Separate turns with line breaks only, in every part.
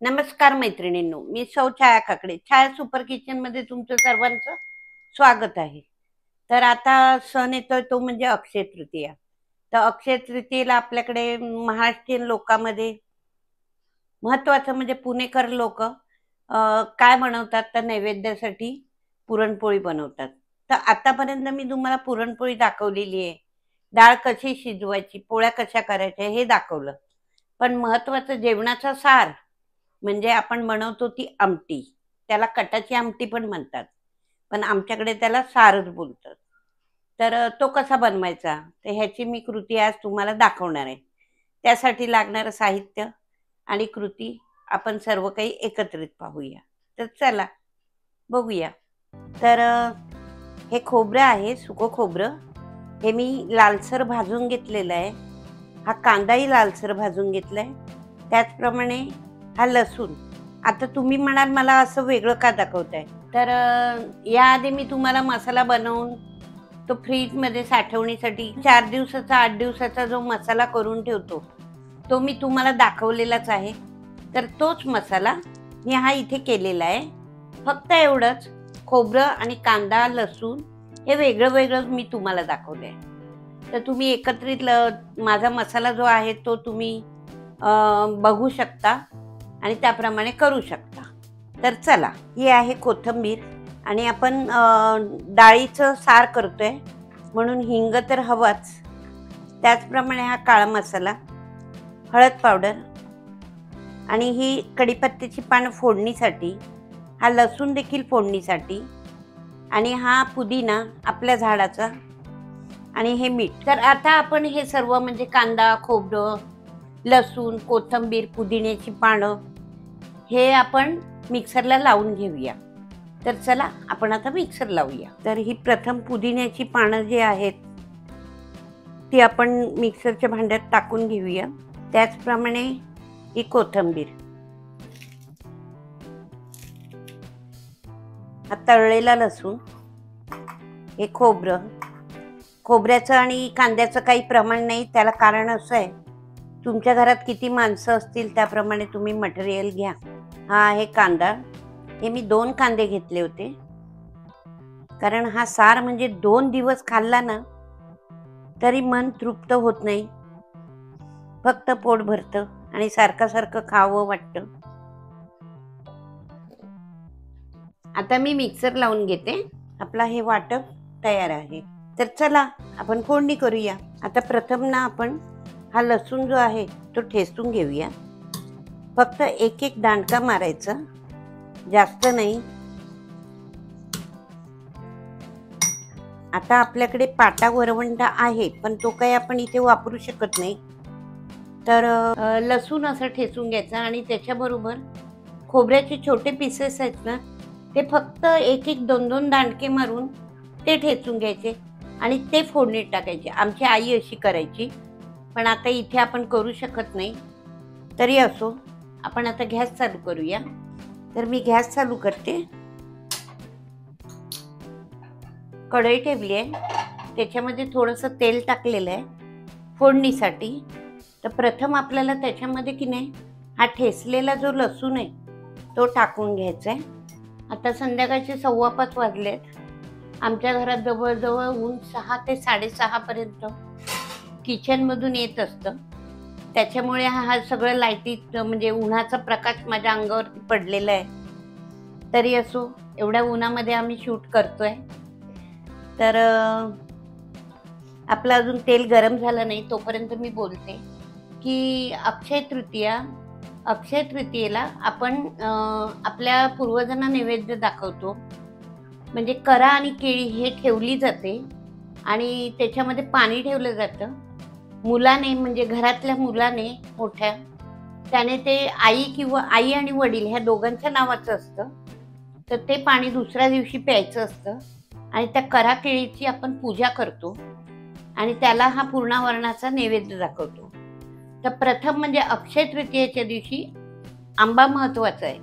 नमस्कार मैत्रिणींनो, मी सौ छाया काकडे. छाया सुपर किचन मध्ये तुमचं सर्वांचं स्वागत आहे. तर आता सण येतोय तो म्हणजे अक्षय तृतीया. तर अक्षय तृतीयेला आपल्याकडे महाराष्ट्रीयन लोकांमध्ये महत्वाचं म्हणजे पुणेकर लोक काय बनवतात तर नैवेद्यासाठी पुरणपोळी बनवतात. तर आतापर्यंत मी तुम्हाला पुरणपोळी दाखवलेली आहे, डाळ कशी शिजवायची, पोळ्या कशा करायच्या हे दाखवलं. पण महत्वाचं जेवणाचा सार म्हणजे आपण बनवतो ती आमटी. त्याला कटाची आमटी पण म्हणतात, पण आमच्याकडे त्याला सारच बोलतात. तर तो कसा बनवायचा तर ह्याची मी कृती आज तुम्हाला दाखवणार आहे. त्यासाठी लागणारं साहित्य आणि कृती आपण सर्व काही एकत्रित पाहूया. तर चला बघूया. तर हे खोबरं आहे, सुकं खोबरं. हे मी लालसर भाजून घेतलेलं आहे. हा कांदाही लालसर भाजून घेतलाय. त्याचप्रमाणे हा लसूण. आता तुम्ही म्हणाल मला असं वेगळं का दाखवताय, तर याआधी मी तुम्हाला मसाला बनवून तो फ्रीजमध्ये साठवणीसाठी 4 दिवसाचा 8 दिवसाचा जो मसाला करून ठेवतो तो मी तुम्हाला दाखवलेलाच आहे. तर तोच मसाला मी हा इथे केलेला आहे. फक्त एवढंच, खोबरं आणि कांदा लसूण हे वेगळं वेगळं मी तुम्हाला दाखवलं आहे. तर तुम्ही एकत्रित माझा मसाला जो आहे तो तुम्ही बघू शकता आणि त्याप्रमाणे करू शकता. तर चला, ही आहे कोथिंबीर आणि आपण डाळीचं सार करतोय म्हणून हिंग तर हवाच. त्याचप्रमाणे हा काळा मसाला, हळद पावडर आणि ही कढीपत्त्याची पानं फोडणीसाठी, हा लसूण देखील फोडणीसाठी आणि हा पुदिना आपल्या झाडाचा आणि हे मीठ. तर आता आपण हे सर्व म्हणजे कांदा, खोबरं, लसूण, कोथिंबीर, पुदिन्याची पानं हे आपण मिक्सरला लावून घेऊया. तर चला आपण आता मिक्सर लावूया. तर ही प्रथम पुदिन्याची पानं जी आहेत ती आपण मिक्सरच्या भांड्यात टाकून घेऊया. त्याचप्रमाणे ही कोथिंबीर, हा तळलेला लसूण, हे खोबरं. खोबऱ्याचं आणि कांद्याचं काही प्रमाण नाही, त्याला कारण असं आहे तुमच्या घरात किती माणसं असतील त्याप्रमाणे तुम्ही मटेरियल घ्या. हा आहे कांदा. हे मी 2 कांदे घेतले होते, कारण हा सार म्हणजे 2 दिवस खाल्ला ना तरी मन तृप्त होत नाही, फक्त पोट भरतं आणि सारखं सारखं खावं वाटतं. आता मी मिक्सर लावून घेते. आपला हे वाटप तयार आहे. तर चला आपण फोडणी करूया. आता प्रथम ना आपण हा लसूण जो आहे तो ठेचून घेऊया. फक्त एक एक दांडका मारायचा, जास्त नाही. आता आपल्याकडे पाटा वरवंटा आहे पण तो काही आपण इथे वापरू शकत नाही. तर लसूण असं ठेचून घ्यायचा आणि त्याच्याबरोबर खोबऱ्याचे छोटे पीसेस आहेत ना ते फक्त एक एक 2-2 दांडके मारून ते ठेचून घ्यायचे आणि ते फोडणीत टाकायचे. आमची आई अशी करायची, पण आता इथे आपण करू शकत नाही. तरी असो, आपण आता गॅस चालू करूया. तर मी गॅस चालू करते. कढई ठेवली आहे, त्याच्यामध्ये थोडंसं तेल टाकलेलं आहे फोडणीसाठी. तर प्रथम आपल्याला त्याच्यामध्ये की नाही हा ठेचलेला जो लसूण आहे तो टाकून घ्यायचा आहे. आता संध्याकाळचे 5:15 वाजलेत. आमच्या घरात जवळजवळ ऊन 6 ते 6:30 पर्यंत किचनमधून येत असतं. त्याच्यामुळे हा सगळं लाईटीत म्हणजे उन्हाचा प्रकाश माझ्या अंगावरती पडलेला आहे. तरी असो, एवढ्या उन्हामध्ये आम्ही शूट करतोय. तर आपलं अजून तेल गरम झालं नाही तोपर्यंत मी बोलते की अक्षय तृतीयेला आपण आपल्या पूर्वजांना नैवेद्य दाखवतो. म्हणजे करा आणि केळी हे ठेवली जाते आणि त्याच्यामध्ये पाणी ठेवलं जातं. मुलाने म्हणजे घरातल्या मुलाने मोठ्या त्याने ते आई किंवा आई आणि वडील ह्या दोघांच्या नावाचं असतं. तर ते पाणी दुसऱ्या दिवशी प्यायचं असतं आणि त्या करा केळीची आपण पूजा करतो आणि त्याला हा पूर्णावरणाचा नैवेद्य दाखवतो. तर प्रथम म्हणजे अक्षय तृतीयेच्या दिवशी आंबा महत्वाचा आहे.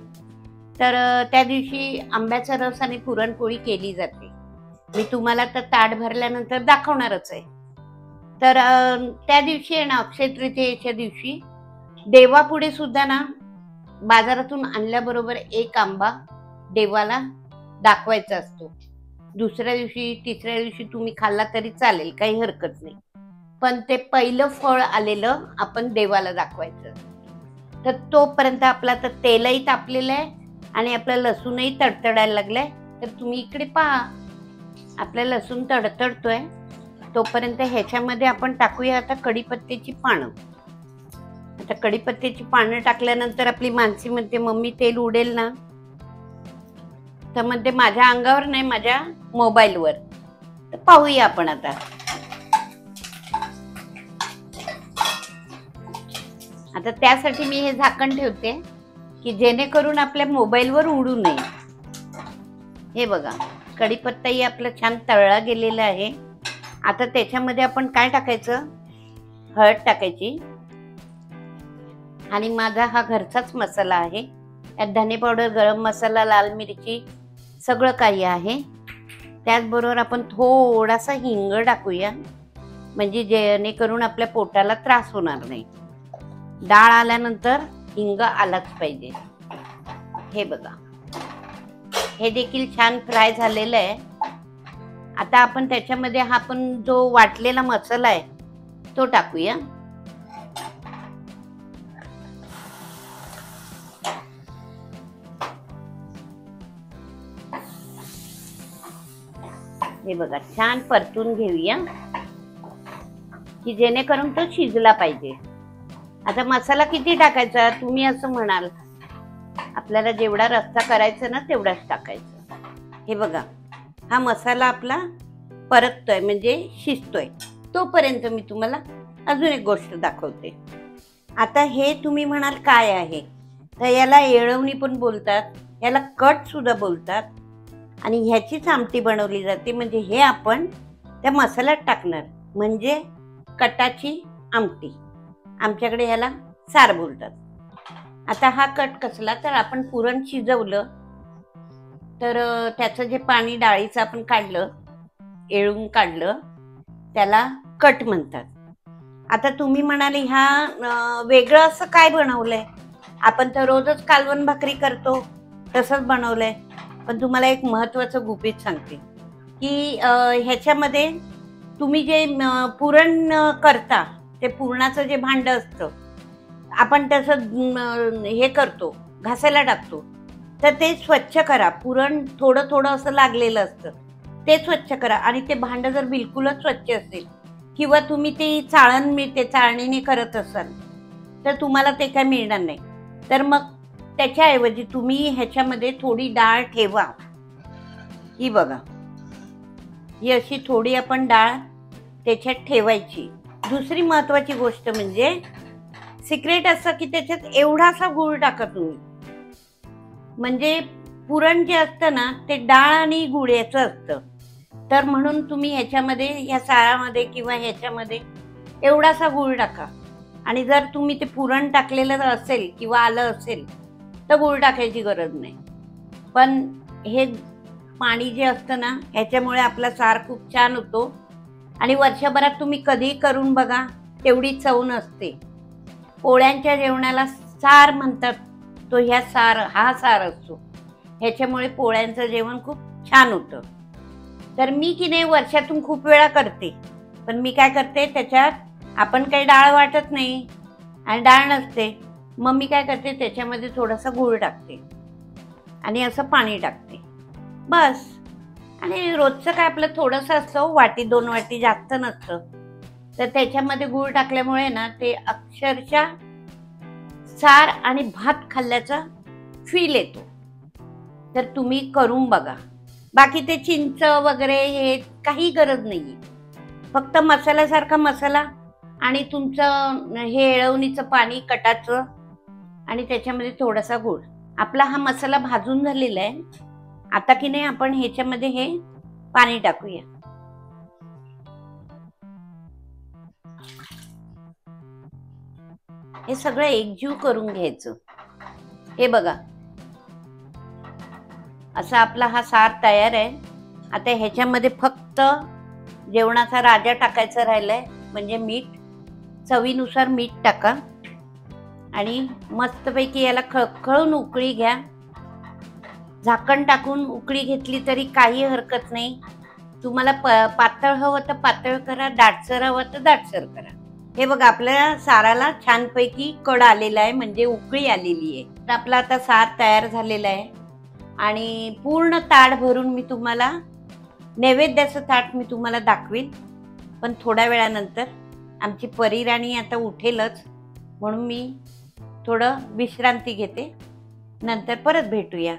तर त्या दिवशी आंब्याचा रस आणि पुरणपोळी केली जाते. मी तुम्हाला तर ताट भरल्यानंतर दाखवणारच आहे. तर त्या दिवशी आहे ना, अक्षय तृतीयेच्या दिवशी देवापुढे सुद्धा ना बाजारातून आणल्याबरोबर एक आंबा देवाला दाखवायचा असतो. दुसऱ्या दिवशी तिसऱ्या दिवशी तुम्ही खाल्ला तरी चालेल, काही हरकत नाही. पण ते पहिलं फळ आलेलं आपण देवाला दाखवायचं. तर तोपर्यंत आपला तर तेलही तापलेलं आहे आणि आपला लसूणही तडतडायला लागलाय. तर तुम्ही इकडे पहा, आपला लसूण तडतडतोय. तोपर्यंत ह्याच्यामध्ये आपण टाकूया आता कढीपत्त्याची पानं. आता कढीपत्त्याची पानं टाकल्यानंतर आपली मानसी म्हणते, मम्मी तेल उडेल ना? तर म्हणते माझ्या अंगावर नाही, माझ्या मोबाईलवर. तर पाहूया आपण आता. आता त्यासाठी मी हे झाकण ठेवते की जेणेकरून आपल्या मोबाईलवर उडू नये. हे बघा, कढीपत्ताही आपला छान तळला गेलेला आहे. आता त्याच्यामध्ये आपण काय टाकायचं? हळद टाकायची. आणि माझा हा घरचाच मसाला आहे. यात धने पावडर, गरम मसाला, लाल मिरची सगळं काही आहे. त्याचबरोबर आपण थोडासा हिंग टाकूया, म्हणजे जेणेकरून आपल्या पोटाला त्रास होणार नाही. डाळ आल्यानंतर हिंग आलाच पाहिजे. हे बघा, हे देखील छान फ्राय झालेलं आहे. आता आपण त्याच्यामध्ये हा आपण जो वाटलेला मसाला आहे तो टाकूया. हे बघा, छान परतून घेऊया की जेणेकरून तो शिजला पाहिजे. आता मसाला किती टाकायचा तुम्ही असं म्हणाल, आपल्याला जेवढा रस्सा करायचा ना तेवढाच टाकायचा. हे बघा, हा मसाला आपला परततोय म्हणजे शिजतोय. तोपर्यंत मी तुम्हाला अजून एक गोष्ट दाखवते. आता हे तुम्ही म्हणाल काय आहे, तर याला येळवणी पण बोलतात, याला कट सुद्धा बोलतात. आणि ह्याचीच आमटी बनवली जाते. म्हणजे हे आपण त्या मसाल्यात टाकणार, म्हणजे कटाची आमटी. आमच्याकडे ह्याला सार बोलतात. आता हा कट कसला, तर आपण पुरण शिजवलं तर त्याचं जे पाणी डाळीचं आपण काढलं, येळून काढलं, त्याला कट म्हणतात. आता तुम्ही म्हणाले ह्या वेगळं असं काय बनवलंय? आपण तर रोजच कालवण भाकरी करतो तसंच बनवलंय. पण तुम्हाला एक महत्वाचं गुपित सांगते की ह्याच्यामध्ये तुम्ही जे पुरण करता, ते पुरणाचं जे भांड असतं, आपण तसं हे करतो, घासायला टाकतो, तर ते स्वच्छ करा. पुरण थोडं थोडं असं लागलेलं असतं, ते स्वच्छ करा. आणि ते भांड जर बिलकुलच स्वच्छ असेल किंवा तुम्ही ते चाळण मिळते, चाळणीने करत असाल, तर तुम्हाला ते काय मिळणार नाही. तर मग त्याच्याऐवजी तुम्ही ह्याच्यामध्ये थोडी डाळ ठेवा. ही बघा, ही अशी थोडी आपण डाळ त्याच्यात ठेवायची. दुसरी महत्वाची गोष्ट म्हणजे सिक्रेट असं की त्याच्यात एवढासा गूळ टाका तुम्ही. म्हणजे पुरण जे असतं ना ते डाळ आणि गुळ याचं असतं. तर म्हणून तुम्ही ह्याच्यामध्ये, ह्या सारामध्ये किंवा ह्याच्यामध्ये एवढासा गूळ टाका. आणि जर तुम्ही ते पुरण टाकलेलं असेल किंवा आलं असेल तर गूळ टाकायची गरज नाही. पण हे पाणी जे असतं ना, ह्याच्यामुळे आपला सार खूप छान होतो. आणि वर्षभरात तुम्ही कधीही करून बघा, तेवढी चव नसते. पोळ्यांच्या जेवणाला सार म्हणतात, तो हा सार असतो. ह्याच्यामुळे पोळ्यांचं जेवण खूप छान होतं. तर मी की नाही वर्षातून खूप वेळा करते. पण मी काय करते, त्याच्यात आपण काही डाळ वाटत नाही आणि डाळ नसते. मग मी काय करते, त्याच्यामध्ये थोडासा गूळ टाकते आणि असं पाणी टाकते, बस. आणि रोजचं काय आपलं थोडंसं असतं, वाटी 2 वाटी, जास्त नसतं. तर त्याच्यामध्ये गूळ टाकल्यामुळे ना ते अक्षरशः सार आणि भात खाल्ल्याचा फील येतो. तर तुम्ही करून बघा. बाकी ते चिंच वगैरे हे काही गरज नाही. फक्त मसाल्यासारखा मसाला आणि तुमचं हे येळवणीचं पाणी कटाचं आणि त्याच्यामध्ये थोडासा गूळ. आपला हा मसाला भाजून झालेला आहे. आता की नाही आपण ह्याच्यामध्ये हे पाणी टाकूया. हे सगळं एकजीव करून घ्यायचं. हे बघा, असा आपला हा सार तयार आहे. आता ह्याच्यामध्ये फक्त जेवणाचा राजा टाकायचा राहिलाय, म्हणजे मीठ. चवीनुसार मीठ टाका. आणि मस्तपैकी याला खळखळून उकळी घ्या. झाकण टाकून उकळी घेतली तरी काही हरकत नाही. तुम्हाला पातळ हवं तर पातळ करा, दाटसर हवं तर दाटसर करा. हे बघा, आपल्या साराला छानपैकी कड आलेला आहे, म्हणजे उकळी आलेली आहे. तर आपला आता सार तयार झालेला आहे आणि पूर्ण ताट भरून मी तुम्हाला नैवेद्याचं ताट मी तुम्हाला दाखवीन, पण थोड्या वेळानंतर. आमची परीराणी आता उठेलच, म्हणून मी थोडं विश्रांती घेते. नंतर परत भेटूया.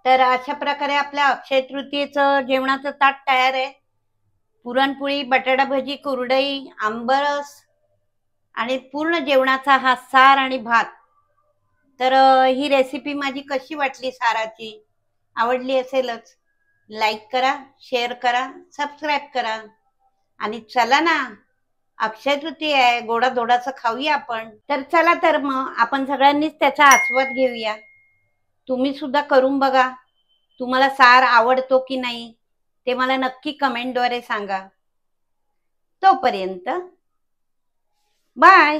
तर अशा प्रकारे आपल्या अक्षय तृतीयेचं जेवणाचं ताट तयार आहे. पुरणपोळी, बटाटा भजी, कुरडई, आंबरस आणि पूर्ण जेवणाचा हा सार आणि भात. तर ही रेसिपी माझी कशी वाटली साराची? आवडली असेलच. लाईक करा, शेअर करा, सबस्क्राईब करा. आणि चला ना, अक्षय तृतीय आहे, गोडाधोडाचं खाऊया आपण. तर चला, तर मग आपण सगळ्यांनीच त्याचा आस्वाद घेऊया. तुम्ही सुद्धा करून बघा. तुम्हाला सार आवडतो की नाही ते मला नक्की कमेंटद्वारे सांगा. तोपर्यंत बाय.